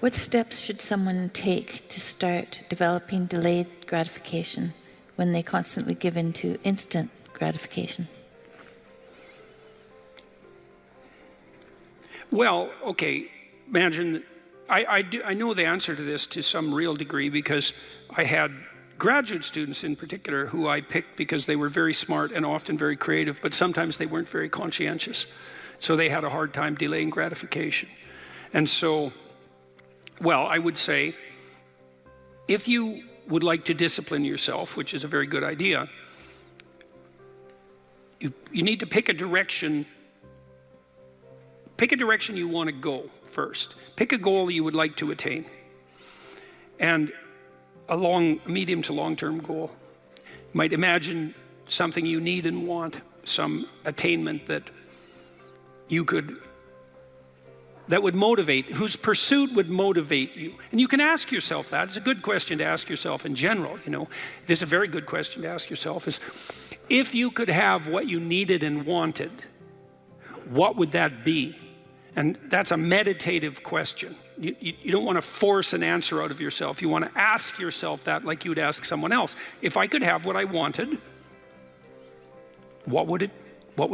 What steps should someone take to start developing delayed gratification when they constantly give in to instant gratification? Well, okay, imagine, I know the answer to this to some real degree because I had graduate students in particular who I picked because they were very smart and often very creative, but sometimes they weren't very conscientious. So they had a hard time delaying gratification. And so, well, I would say, if you would like to discipline yourself, which is a very good idea, you need to pick a direction. Pick a direction you want to go first. Pick a goal you would like to attain. And a medium to long-term goal. You might imagine something you need and want, some attainment that would motivate, whose pursuit would motivate you. And you can ask yourself that. It's a good question to ask yourself in general, you know. This is a very good question to ask yourself is, if you could have what you needed and wanted, what would that be? And that's a meditative question. You don't want to force an answer out of yourself. You want to ask yourself that like you would ask someone else. If I could have what I wanted, what would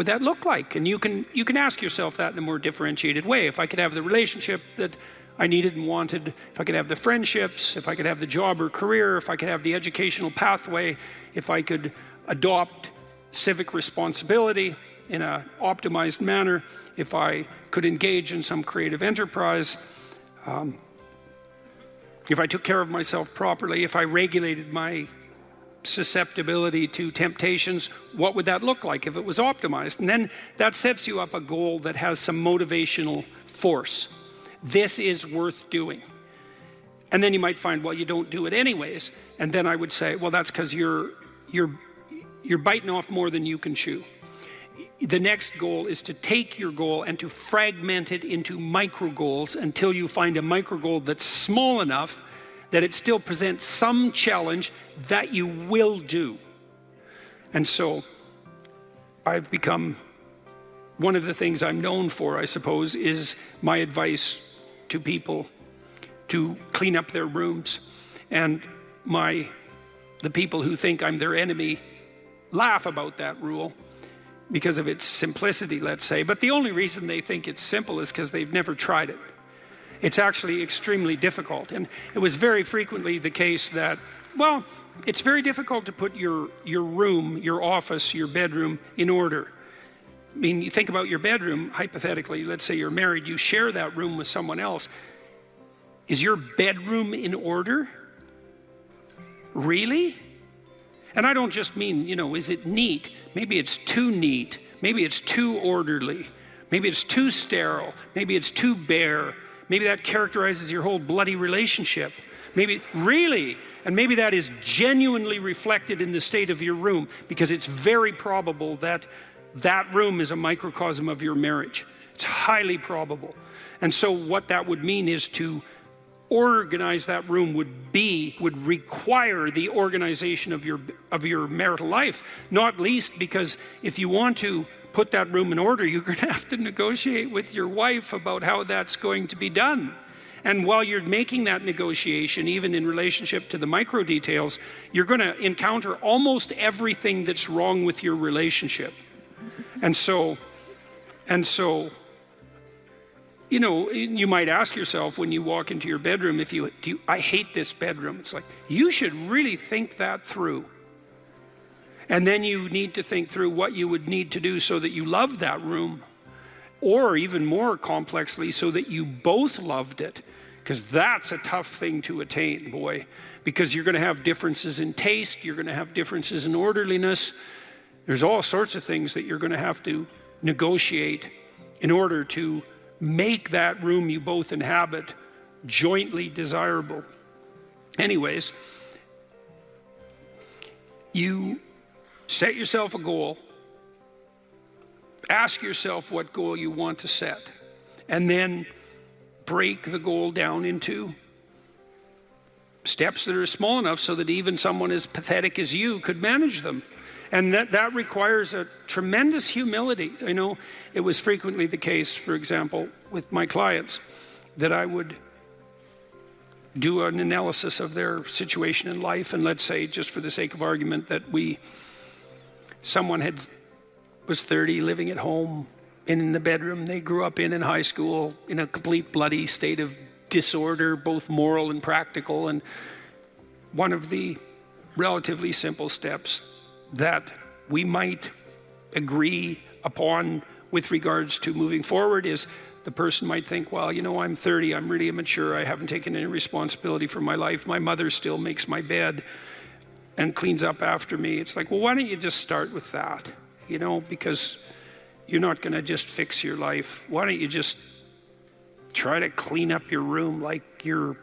that look like? And you can ask yourself that in a more differentiated way. If I could have the relationship that I needed and wanted, if I could have the friendships, if I could have the job or career, if I could have the educational pathway, if I could adopt civic responsibility in an optimized manner, if I could engage in some creative enterprise, if I took care of myself properly, if I regulated my susceptibility to temptations, what would that look like if it was optimized? And then that sets you up a goal that has some motivational force. This is worth doing. And then you might find, well, you don't do it anyways. And then I would say, well, that's because you're biting off more than you can chew. The next goal is to take your goal and to fragment it into micro goals until you find a micro goal that's small enough that it still presents some challenge that you will do. And so I've become, one of the things I'm known for, I suppose, is my advice to people to clean up their rooms. And the people who think I'm their enemy laugh about that rule because of its simplicity, let's say. But the only reason they think it's simple is because they've never tried it. It's actually extremely difficult. And it was very frequently the case that, well, it's very difficult to put your room, your office, your bedroom in order. I mean, you think about your bedroom, hypothetically, let's say you're married, you share that room with someone else. Is your bedroom in order? Really? And I don't just mean, is it neat? Maybe it's too neat. Maybe it's too orderly. Maybe it's too sterile. Maybe it's too bare. Maybe that characterizes your whole bloody relationship. Maybe, really? And maybe that is genuinely reflected in the state of your room, because it's very probable that that room is a microcosm of your marriage. It's highly probable. And so what that would mean is to organize that room would require the organization of your marital life, not least because if you want to put that room in order, you're going to have to negotiate with your wife about how that's going to be done. And while you're making that negotiation, even in relationship to the micro details, you're going to encounter almost everything that's wrong with your relationship. And so you might ask yourself when you walk into your bedroom, I hate this bedroom. It's like, you should really think that through. And then you need to think through what you would need to do so that you love that room, or even more complexly, so that you both loved it, because that's a tough thing to attain, boy, because you're going to have differences in taste, you're going to have differences in orderliness. There's all sorts of things that you're going to have to negotiate in order to make that room you both inhabit jointly desirable. Anyways, you set yourself a goal, ask yourself what goal you want to set, and then break the goal down into steps that are small enough so that even someone as pathetic as you could manage them. And that requires a tremendous humility. I know it was frequently the case, for example, with my clients, that I would do an analysis of their situation in life, and let's say, just for the sake of argument, that someone was 30, living at home in the bedroom they grew up in high school, in a complete bloody state of disorder, both moral and practical. And one of the relatively simple steps that we might agree upon with regards to moving forward is the person might think, well, I'm 30, I'm really immature, I haven't taken any responsibility for my life, my mother still makes my bed and cleans up after me. It's like, well, why don't you just start with that? Because you're not going to just fix your life. Why don't you just try to clean up your room like you're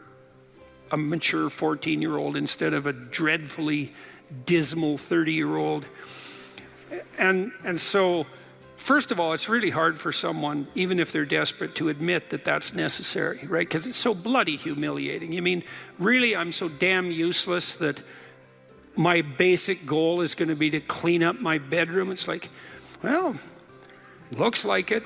a mature 14-year-old instead of a dreadfully dismal 30-year-old. And so, first of all, it's really hard for someone, even if they're desperate, to admit that that's necessary, right? Because it's so bloody humiliating. I mean, really, I'm so damn useless that my basic goal is going to be to clean up my bedroom. It's like, well, looks like it.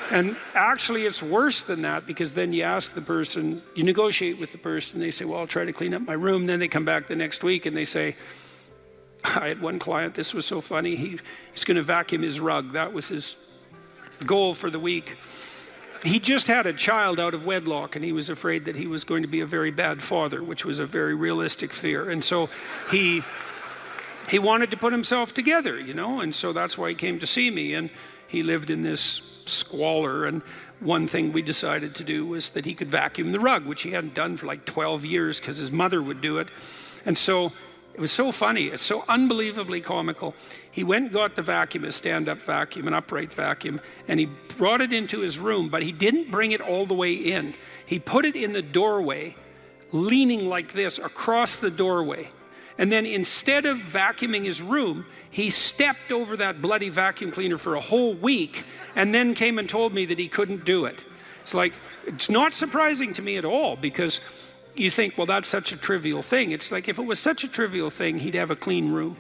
And actually, it's worse than that, because then you ask the person, you negotiate with the person, they say, well, I'll try to clean up my room. Then they come back the next week and they say, I had one client, this was so funny, he's going to vacuum his rug. That was his goal for the week. He just had a child out of wedlock, and he was afraid that he was going to be a very bad father, which was a very realistic fear. And so he wanted to put himself together, and so that's why he came to see me. And he lived in this squalor, and one thing we decided to do was that he could vacuum the rug, which he hadn't done for like 12 years because his mother would do it. And so it was so funny, it's so unbelievably comical. He went and got the vacuum, a stand-up vacuum, an upright vacuum, and he brought it into his room, but he didn't bring it all the way in. He put it in the doorway, leaning like this across the doorway. And then instead of vacuuming his room, he stepped over that bloody vacuum cleaner for a whole week and then came and told me that he couldn't do it. It's like, it's not surprising to me at all, because you think, well, that's such a trivial thing. It's like, if it was such a trivial thing, he'd have a clean room.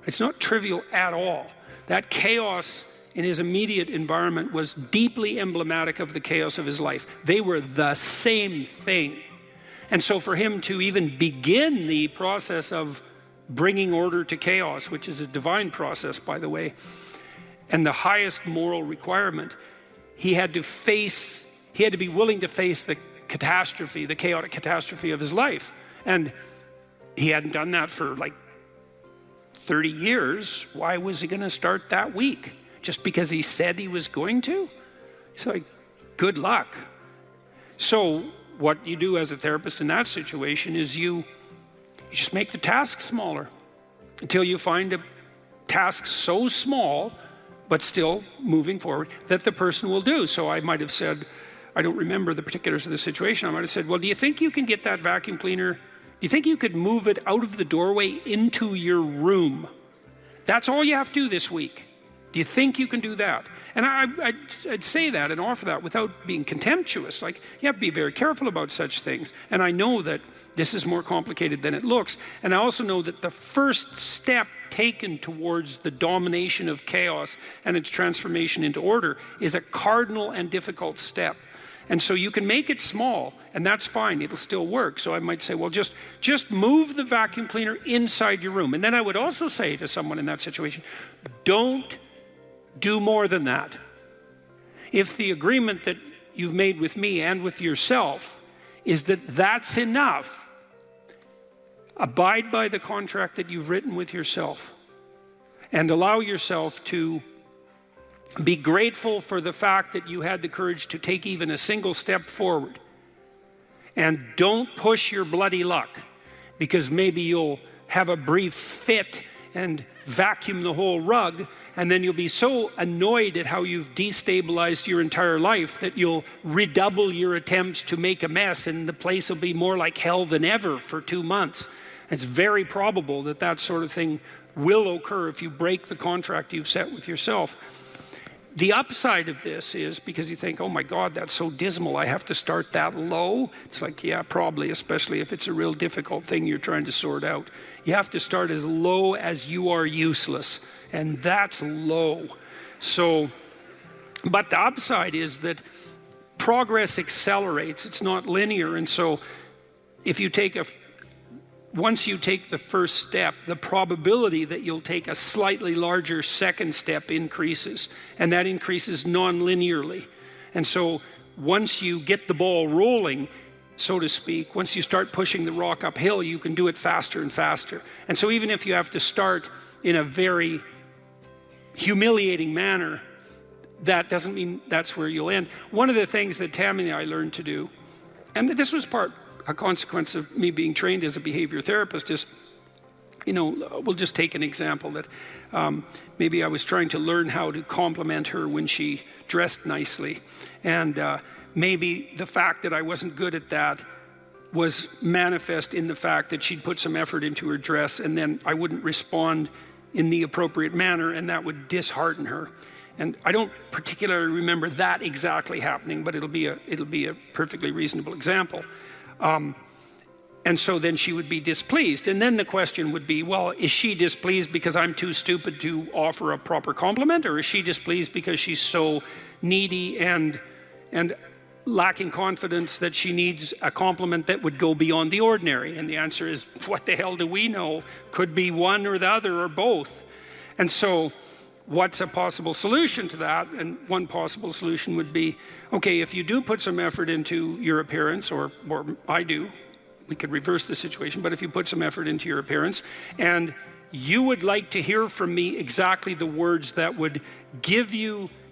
It's not trivial at all. That chaos in his immediate environment was deeply emblematic of the chaos of his life. They were the same thing. And so for him to even begin the process of bringing order to chaos, which is a divine process, by the way, and the highest moral requirement, he had to be willing to face the catastrophe, the chaotic catastrophe of his life. And he hadn't done that for like 30 years. Why was he going to start that week? Just because he said he was going to? It's like, good luck. So what you do as a therapist in that situation is you just make the task smaller until you find a task so small, but still moving forward, that the person will do. So I might have said, I don't remember the particulars of the situation, I might have said, well, do you think you can get that vacuum cleaner? Do you think you could move it out of the doorway into your room? That's all you have to do this week. Do you think you can do that? And I'd say that and offer that without being contemptuous. Like, you have to be very careful about such things. And I know that this is more complicated than it looks. And I also know that the first step taken towards the domination of chaos and its transformation into order is a cardinal and difficult step. And so you can make it small, and that's fine, it'll still work. So I might say, well, just move the vacuum cleaner inside your room. And then I would also say to someone in that situation, don't do more than that. If the agreement that you've made with me and with yourself is that that's enough, abide by the contract that you've written with yourself, and allow yourself to be grateful for the fact that you had the courage to take even a single step forward. And don't push your bloody luck, because maybe you'll have a brief fit and vacuum the whole rug, and then you'll be so annoyed at how you've destabilized your entire life that you'll redouble your attempts to make a mess, and the place will be more like hell than ever for 2 months. It's very probable that that sort of thing will occur if you break the contract you've set with yourself. The upside of this is, because you think, oh my God, that's so dismal, I have to start that low. It's like, yeah, probably, especially if it's a real difficult thing you're trying to sort out. You have to start as low as you are useless, and that's low. So, but the upside is that progress accelerates. It's not linear. And so if you take once you take the first step, the probability that you'll take a slightly larger second step increases, and that increases non-linearly. And so once you get the ball rolling, so to speak, once you start pushing the rock uphill, you can do it faster and faster. And so even if you have to start in a very humiliating manner, that doesn't mean that's where you'll end. One of the things that Tammy and I learned to do, and this was a consequence of me being trained as a behavior therapist, is, we'll just take an example that maybe I was trying to learn how to compliment her when she dressed nicely. And maybe the fact that I wasn't good at that was manifest in the fact that she'd put some effort into her dress, and then I wouldn't respond in the appropriate manner, and that would dishearten her. And I don't particularly remember that exactly happening, but it'll be a perfectly reasonable example. And so then she would be displeased. And then the question would be, well, is she displeased because I'm too stupid to offer a proper compliment? Or is she displeased because she's so needy and lacking confidence that she needs a compliment that would go beyond the ordinary? And the answer is, what the hell do we know? Could be one or the other or both. And so what's a possible solution to that? And one possible solution would be, okay, if you do put some effort into your appearance, or I do, we could reverse the situation, but if you put some effort into your appearance and you would like to hear from me exactly the words that would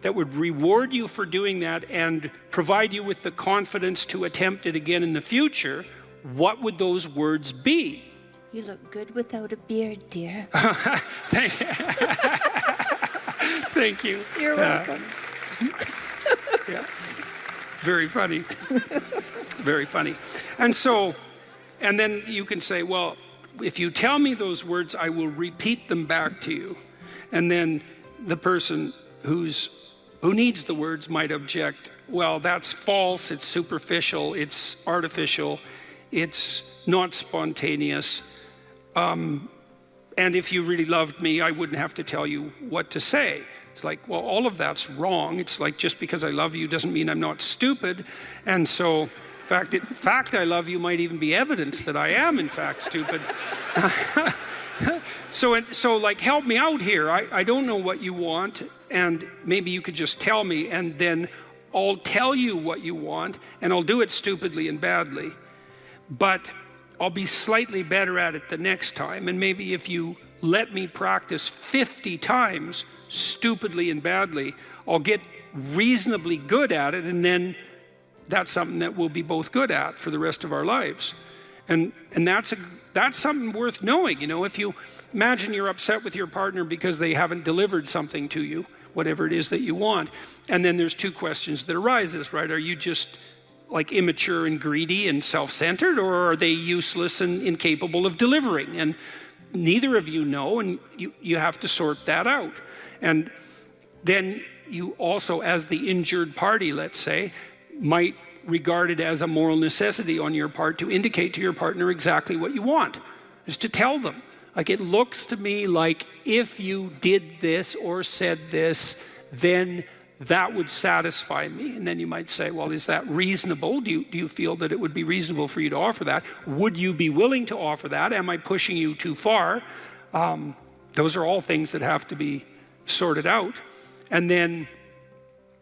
reward you for doing that and provide you with the confidence to attempt it again in the future, what would those words be? You look good without a beard, dear. Thank you. You're welcome. Yeah. Very funny. Very funny. And then you can say, well, if you tell me those words, I will repeat them back to you. And then the person who needs the words might object, well, that's false, it's superficial, it's artificial, it's not spontaneous. And if you really loved me, I wouldn't have to tell you what to say. It's like, well, all of that's wrong. It's like, just because I love you doesn't mean I'm not stupid. And so, in fact, I love you might even be evidence that I am, in fact, stupid. So like, help me out here. I don't know what you want, and maybe you could just tell me, and then I'll tell you what you want, and I'll do it stupidly and badly. But I'll be slightly better at it the next time, and maybe if you let me practice 50 times stupidly and badly, I'll get reasonably good at it, and then that's something that we'll be both good at for the rest of our lives. And that's something worth knowing. If you imagine you're upset with your partner because they haven't delivered something to you, whatever it is that you want, and then there's two questions that arises, right? Are you just like immature and greedy and self-centered, or are they useless and incapable of delivering? And neither of you know, and you have to sort that out. And then you also, as the injured party, let's say, might regard it as a moral necessity on your part to indicate to your partner exactly what you want, is to tell them. Like, it looks to me like if you did this or said this, then that would satisfy me. And then you might say, well, is that reasonable? Do you feel that it would be reasonable for you to offer that? Would you be willing to offer that? Am I pushing you too far? Those are all things that have to be sorted out. And then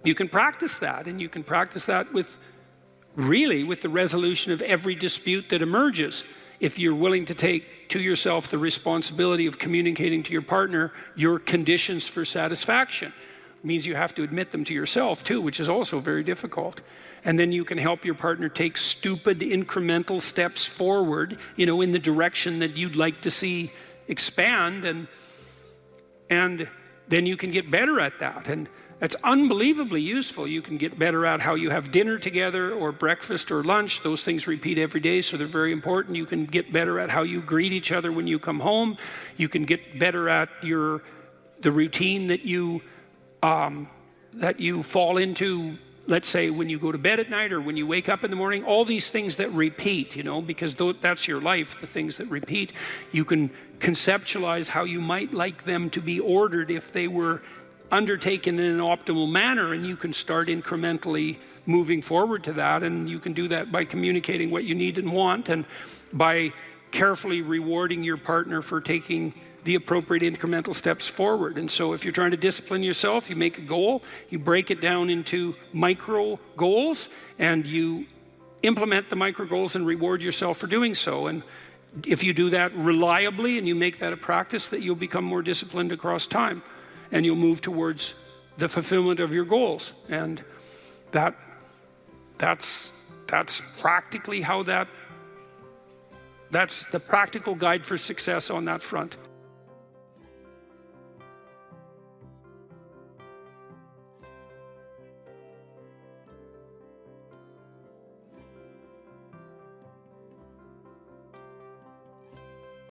you can practice that, and you can practice that with the resolution of every dispute that emerges. If you're willing to take to yourself the responsibility of communicating to your partner your conditions for satisfaction, it means you have to admit them to yourself too, which is also very difficult. And then you can help your partner take stupid incremental steps forward, in the direction that you'd like to see expand, and then you can get better at that. And that's unbelievably useful. You can get better at how you have dinner together, or breakfast or lunch. Those things repeat every day, so they're very important. You can get better at how you greet each other when you come home. You can get better at the routine that you fall into, let's say, when you go to bed at night or when you wake up in the morning. All these things that repeat, because that's your life, the things that repeat. You can conceptualize how you might like them to be ordered if they were undertaken in an optimal manner, and you can start incrementally moving forward to that. And you can do that by communicating what you need and want, and by carefully rewarding your partner for taking the appropriate incremental steps forward. And so if you're trying to discipline yourself, you make a goal, you break it down into micro goals, and you implement the micro goals and reward yourself for doing so. And if you do that reliably and you make that a practice, that you'll become more disciplined across time, and you'll move towards the fulfillment of your goals. And that's practically how that's the practical guide for success on that front.